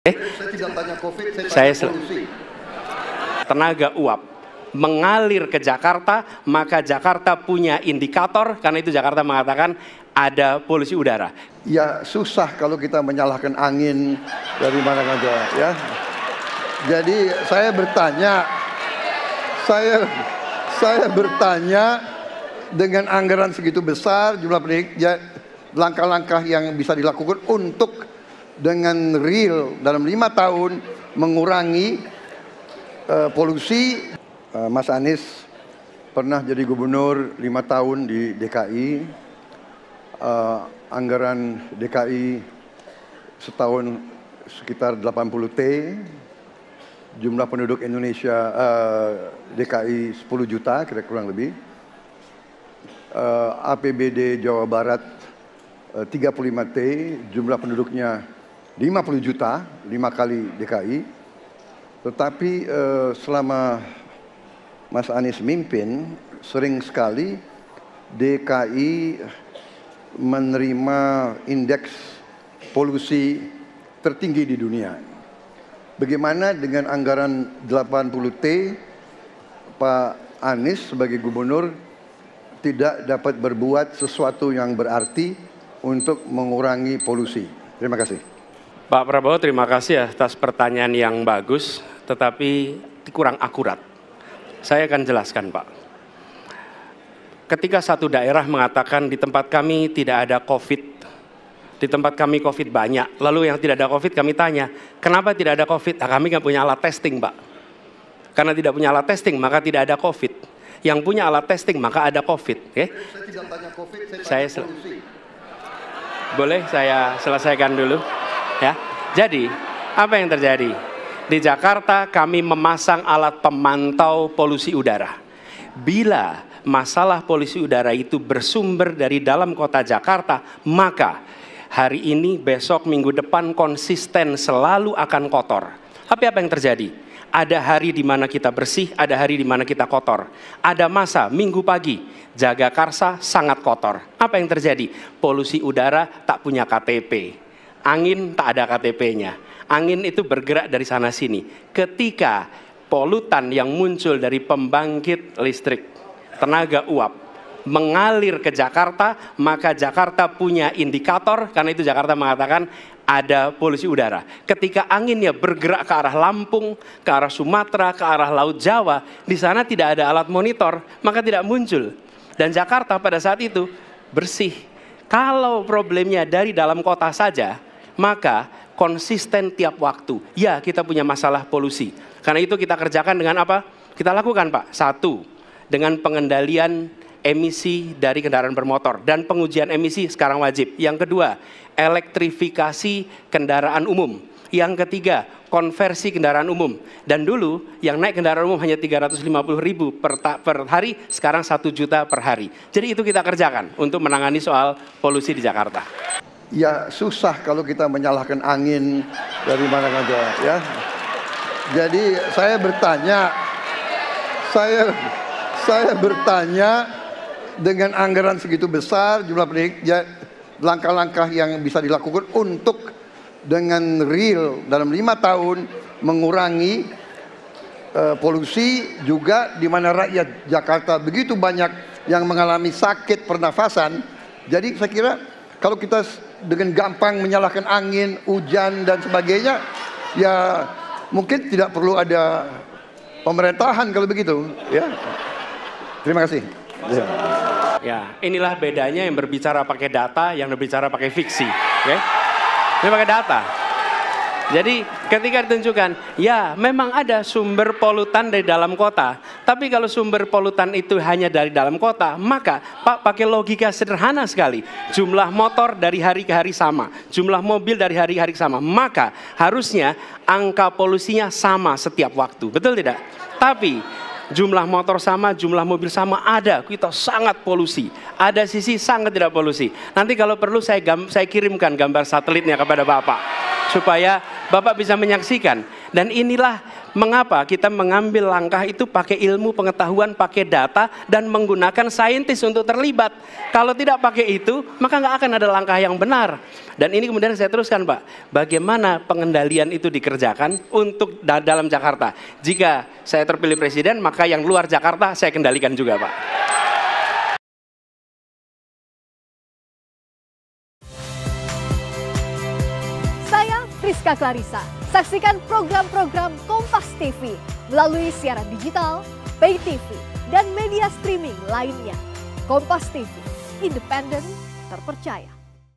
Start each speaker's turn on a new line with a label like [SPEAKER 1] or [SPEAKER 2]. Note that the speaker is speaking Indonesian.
[SPEAKER 1] Saya tidak tanya COVID,
[SPEAKER 2] saya
[SPEAKER 1] tanya polusi.
[SPEAKER 2] Tenaga uap mengalir ke Jakarta, maka Jakarta punya indikator, karena itu Jakarta mengatakan ada polusi udara.
[SPEAKER 1] Ya susah kalau kita menyalahkan angin dari mana saja ya. Jadi saya bertanya dengan anggaran segitu besar, jumlah pendidik, langkah-langkah yang bisa dilakukan untuk dengan real dalam 5 tahun mengurangi polusi. Mas Anies pernah jadi gubernur 5 tahun di DKI. Anggaran DKI setahun sekitar 80 T. Jumlah penduduk Indonesia DKI 10 juta kira-kira kurang lebih. APBD Jawa Barat 35 T, jumlah penduduknya 50 juta, 5 kali DKI. Tetapi selama Mas Anies mimpin, sering sekali DKI menerima indeks polusi tertinggi di dunia. Bagaimana dengan anggaran 80 T, Pak Anies sebagai gubernur tidak dapat berbuat sesuatu yang berarti untuk mengurangi polusi? Terima kasih.
[SPEAKER 2] Pak Prabowo, terima kasih atas pertanyaan yang bagus, tetapi kurang akurat. Saya akan jelaskan, Pak. Ketika satu daerah mengatakan di tempat kami tidak ada COVID, di tempat kami COVID banyak, lalu yang tidak ada COVID kami tanya, kenapa tidak ada COVID? Nah, kami nggak punya alat testing, Pak. Karena tidak punya alat testing, maka tidak ada COVID. Yang punya alat testing, maka ada COVID. Okay?
[SPEAKER 1] Saya tidak tanya COVID,
[SPEAKER 2] saya
[SPEAKER 1] tanya polusi.
[SPEAKER 2] Boleh saya selesaikan dulu? Ya, jadi apa yang terjadi? Di Jakarta kami memasang alat pemantau polusi udara. Bila masalah polusi udara itu bersumber dari dalam kota Jakarta, maka hari ini, besok, minggu depan konsisten selalu akan kotor. Tapi apa yang terjadi? Ada hari di mana kita bersih, ada hari di mana kita kotor. Ada masa minggu pagi, Jagakarsa sangat kotor. Apa yang terjadi? Polusi udara tak punya KTP. Angin tak ada KTP-nya. Angin itu bergerak dari sana sini. Ketika polutan yang muncul dari pembangkit listrik, tenaga uap, mengalir ke Jakarta, maka Jakarta punya indikator, karena itu Jakarta mengatakan ada polusi udara. Ketika anginnya bergerak ke arah Lampung, ke arah Sumatera, ke arah Laut Jawa, di sana tidak ada alat monitor, maka tidak muncul. Dan Jakarta pada saat itu bersih. Kalau problemnya dari dalam kota saja, maka konsisten tiap waktu. Ya, kita punya masalah polusi. Karena itu kita kerjakan dengan apa? Kita lakukan, Pak. 1, dengan pengendalian emisi dari kendaraan bermotor dan pengujian emisi sekarang wajib. Yang kedua, elektrifikasi kendaraan umum. Yang ketiga, konversi kendaraan umum. Dan dulu yang naik kendaraan umum hanya 350.000 per hari, sekarang 1 juta per hari. Jadi itu kita kerjakan untuk menangani soal polusi di Jakarta.
[SPEAKER 1] Ya susah kalau kita menyalahkan angin dari mana saja ya. Jadi saya bertanya dengan anggaran segitu besar, jumlah pendidik, langkah-langkah yang bisa dilakukan untuk dengan real dalam 5 tahun mengurangi polusi, juga di mana rakyat Jakarta begitu banyak yang mengalami sakit pernafasan. Jadi saya kira kalau kita dengan gampang menyalahkan angin, hujan dan sebagainya, ya mungkin tidak perlu ada pemerintahan kalau begitu ya. Terima kasih.
[SPEAKER 2] Ya, inilah bedanya yang berbicara pakai data, yang berbicara pakai fiksi. Okay? Ini pakai data. Jadi ketika ditunjukkan, ya memang ada sumber polutan dari dalam kota. Tapi kalau sumber polutan itu hanya dari dalam kota, maka Pak pakai logika sederhana sekali. Jumlah motor dari hari ke hari sama, jumlah mobil dari hari ke hari sama. Maka harusnya angka polusinya sama setiap waktu. Betul tidak? Tapi jumlah motor sama, jumlah mobil sama, ada kita sangat polusi. Ada sisi sangat tidak polusi. Nanti kalau perlu saya kirimkan gambar satelitnya kepada Bapak. supaya Bapak bisa menyaksikan. Dan inilah mengapa kita mengambil langkah itu pakai ilmu pengetahuan, pakai data, dan menggunakan saintis untuk terlibat. Kalau tidak pakai itu, maka nggak akan ada langkah yang benar. Dan ini kemudian saya teruskan, Pak, bagaimana pengendalian itu dikerjakan untuk dalam Jakarta. Jika saya terpilih presiden, maka yang luar Jakarta saya kendalikan juga, Pak.
[SPEAKER 3] Rizka Clarissa. Saksikan program-program Kompas TV melalui siaran digital, pay TV, dan media streaming lainnya. Kompas TV, independen, terpercaya.